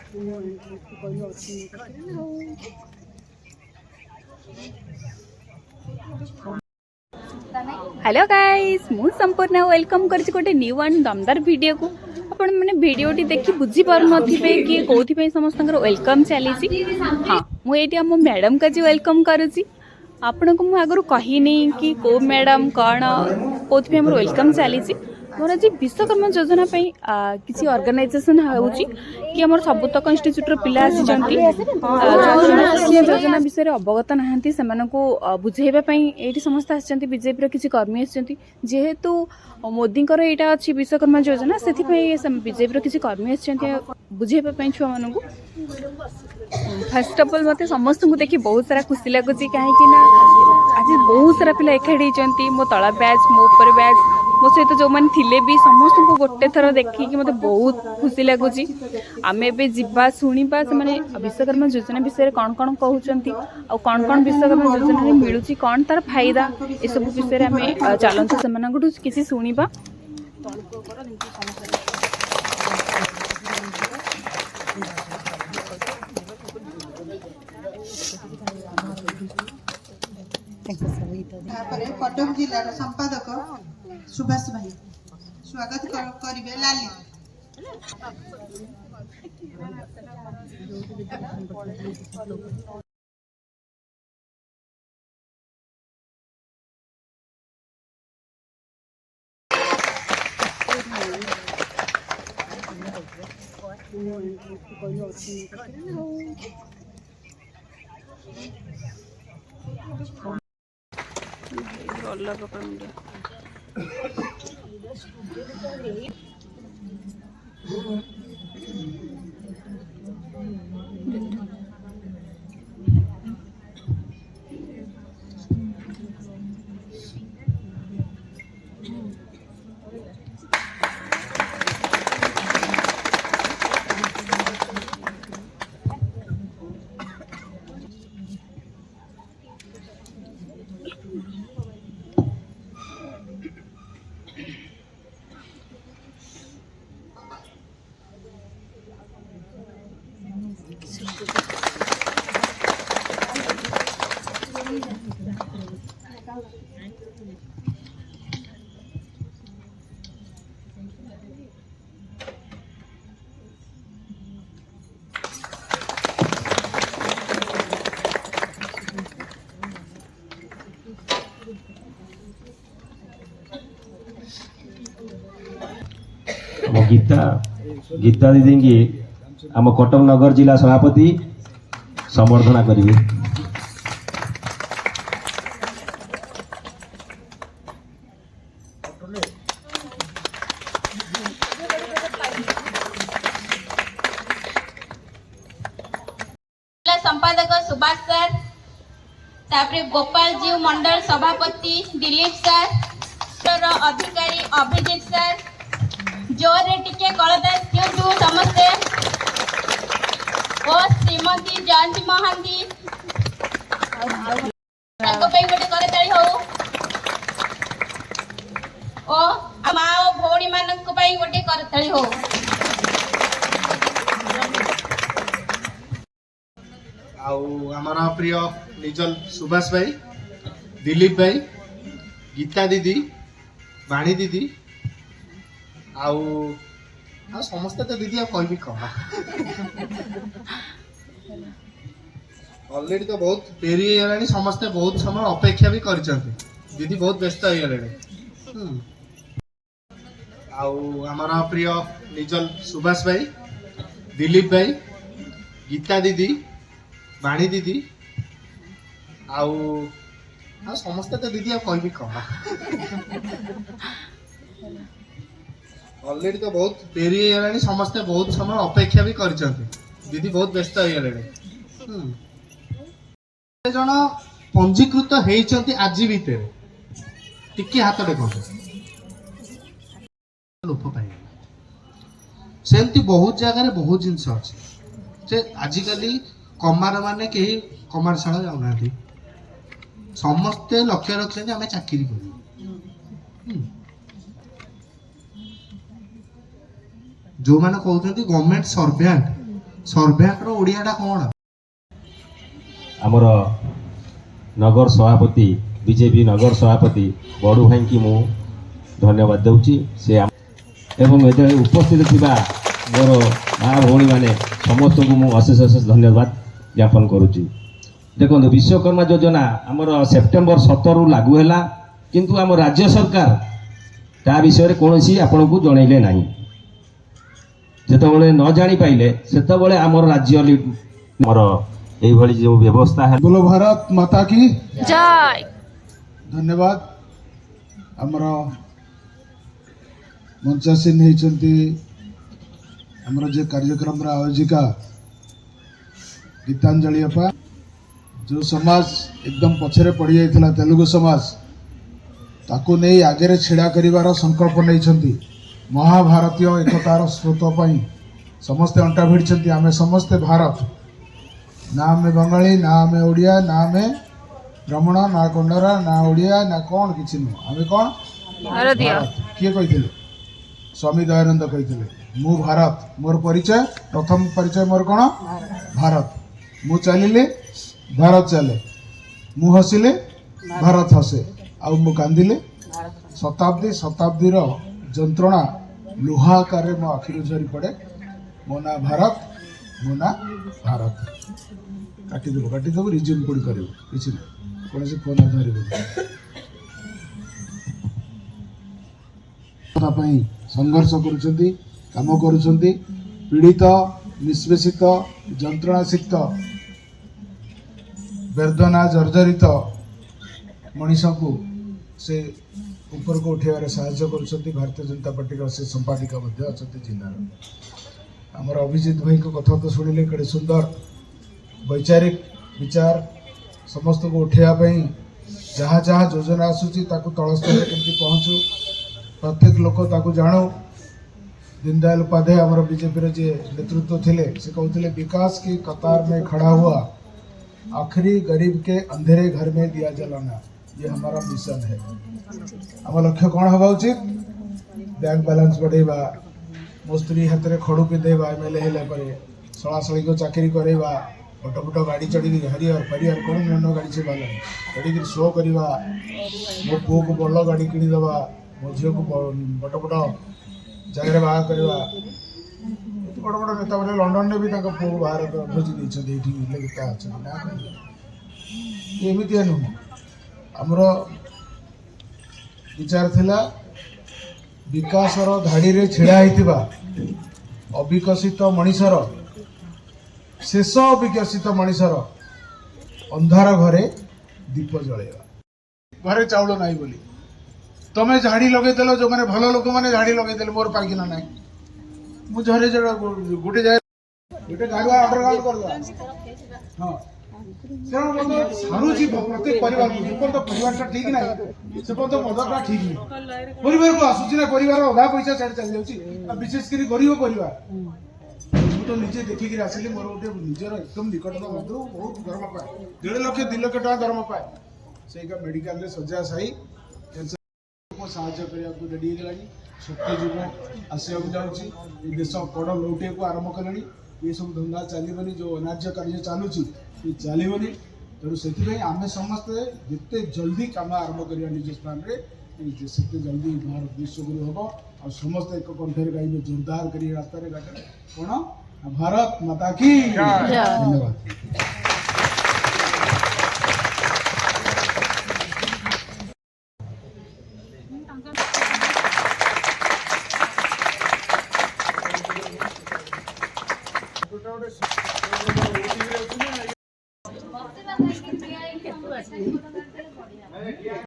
Hello guys मु संपूर्ण welcome करछि गोटे न्यू एंड दमदार वीडियो को आपण माने वीडियोटी देखि बुझी पार नथिबे कि कोथि पे समस्तंकर वेलकम चलीछि। हां मु एटी हम मैडम का जी वेलकम करूछि। आपण को मु आगरु कहिनी कि को मैडम कोन कोथि पे हमर वेलकम चलीछि। मोर आज विश्वकर्मा योजना पे किसी ऑर्गेनाइजेशन होउछि कि हमर सबुतक इंस्टीट्यूट रो पिला आसी जंती योजना विषय रे अवगत नाहंती सेमान को बुझेबा पई एठी समस्त आछंती बीजेपी रो किसी कर्मी आछंती जेहेतु मोदी कर एटा अछि विश्वकर्मा योजना सेथि पई बीजेपी रो किसी कर्मी आछंती बुझेबा पई छुआ मानन को फर्स्ट ऑफ ऑल मते समस्त को देखि बहुत सारा खुशी लागुची काहे कि ना आज बहुत सारा पिला एखाडी होचंती मो तळा बैच मो ऊपर बैच मो सहित जो मैंने थिले भी समस्त को गोटे थर देखिकी मत बहुत खुशी लगुच आम एवं शुणा से मैंने विश्वकर्मा योजना विषय कौन कौन कहते कौन कौन विश्वकर्मा योजना मिलूँ कौन तार फायदा ये सब विषय आम चलतु से किसी शुणा। कटक जिलार संपादक सुभाष भाई स्वागत करिवे लाली। गीता दीदी की आम कटक नगर जिला सभापति संबर्धना करेंगे। संपादक सुभाष सर तापरे गोपाल जीव मंडल सभापति दिलीप सर अधिकारी अभिजीत सर जोरे टिके कलदास क्यों समस्ते ओ श्रीमती जयंती महांती गोटे करताली हो ओ माँ और भौणी मानक गोटे करताली हो। आमर प्रिय निजल सुभाष भाई दिलीप भाई गीता दीदी वाणी दीदी आउ समस्त तो दीदी कह कौन ऑलरेडी तो बहुत डेरी हो समस्ते बहुत समय अपेक्षा भी कर दीदी बहुत व्यस्त हो गले। आमर प्रिय निजल सुभाष भाई दिलीप भाई गीता दीदी वाणी दीदी आउ समस्ते तो दीदी कह कौन ऑलरेडी तो बहुत डेरी हो समस्ते बहुत समय अपेक्षा भी कर दीदी बहुत व्यस्त हो गले। जन पंजीकृत होती आज भितर टिके हाथ देखो लोप पाई सेमती बहुत जगह बहुत जिनस अच्छे आजिकल कमार माने कहीं कमारशाला जाऊना समस्ते लक्ष्य रखते आम चाकरी कर जो मैंने कहते गवर्नमेंट सर्वेंट सर्भेंट रो ओडियाटा कोन आमर नगर सभापति बीजेपी नगर सभापति बड़ू भाई की मु धन्यवाद दूची से एवं ये उपस्थित थिबा मोर माँ भौणी मैंने समस्त को मु अशेष अशेष धन्यवाद ज्ञापन करुच्ची। देखो विश्वकर्मा योजना आमर सेप्टेम्बर 17 लागू है किंतु आम राज्य सरकार ता विषय कौन आपण को जनइले ना जिते न जानी पाइले से आमर राज्य मोर ये जो व्यवस्था है। बोलो भारत माता की जय। धन्यवाद आमर मंचासीन होती आमर जे कार्यक्रम आयोजिका गीतांजलि अपा जो समाज एकदम पछरे पड़ जाता तेलुगु समाज ताकू नहीं आगे छिड़ा करिवार संकल्प नहीं महाभारतीय एकतार स्रोत पर समस्ते अंटा भिड़ी आमे समस्ते भारत ना आमे बंगाली ना आमे ओडिया ना आमे ब्राह्मण ना कंडरा ना ओडिया ना कौन किसी नुह आमे कौन भारतीय किए कही स्वामी दयानंद कही मु भारत मोर परिचय प्रथम परिचय मोर कौन भारत मु चलिले भारत चले मु हसिले भारत हसे आउ मु कांदिले शताब्दी शताब्दी जंत्रणा लुहाकार मो आखिर झरी पड़े मो ना भारत मो ना भारत काटिदेव रिज्यूम कोड कर किसी ना कौन फोन धर संघर्ष करुँच काम करुँच पीड़ित निष्पेषित जंत्रणासिक्त वेदना जर्जरित मनीष को से ऊपर को उठेबार साहाय्य कर भारतीय जनता पार्टी से संपादिका अच्छा जिलार आमर अभिजीत भाई को कथा तो शुणिले कड़े सुंदर वैचारिक विचार समस्त को उठेबाई जहाँ जहाँ योजना आसूची तल स्तर केमती पहुँचू प्रत्येक लोक ताकू जानू दीनदयाल उपाध्याय आमर बीजेपी जे नेतृत्व थे से कहते विकास की कतार में खड़ा हुआ आखिरी गरीब के अंधेरे घर में दिया जलाना ये हमारा मिशन है। आम लक्ष्य कौन हवा उचित बैंक बैलेंस बढ़ेबा मो स्त्री हाथ में खड़ू पिंधेबा एमएलए हेल्ला शलाशली को चाकरी करेबा बट बट गाड़ी चढ़ी हरिहर फरिहर कौन न गाड़ी से बाला चढ़ी शो करवा मो पुओ को भल गाड़ी किणीदबा मो झील को बट बट जगह बाहा करवा बड़ बड़ नेता मैंने लंडन में भी पुओ को बाहर खोजी देता एमती नुह आमर विचार थिला विकासर धाड़ी रे छिड़ा होइतिबा अविकसित मनीषर शेष अविकसित मनीषर अंधार घरे दीप जलेवा घरे चाउल नाई बोली तमें झाड़ी लगेदेल जो मैंने भल लोक मैंने झाड़ी लगेदेले मोर पाइकिना ना मुझे गोटे जगह गोटे गाड़ुआ अंडरग्राउंड कर हाँ सारूची प्रत्येक परिवार को परिवार ठीक ना से मदरटा ठीक नहीं परिवार को आसूची ना परिवार अधा पैसा छाड़ चल जाऊँ विशेषकर गरीब परिवार मुझे तो निजे देखिक आसिली मोर गोटे निजर एकदम निकट बंधु बहुत दरम पाए 1.5 लाख 2 लाख टका दरम पाए से मेडिकल सजा साई साहाଯ୍य करने रेडी हो शक्ति जुग आसवाक जाऊँगी देश कड़ लौटे को आरंभ कले ये सब धंदा चलनी जो अनार्य कार्य चलुची ये चलनी तेणु से आम समस्ते जिते जल्दी कम आरंभ करवा निज स्थान में से जल्दी भारत विश्वगुरु हम और समस्त एक कंठे गाइबे जोरदार कर रास्ता घाटे कौन भारत माता की धन्यवाद। गोटे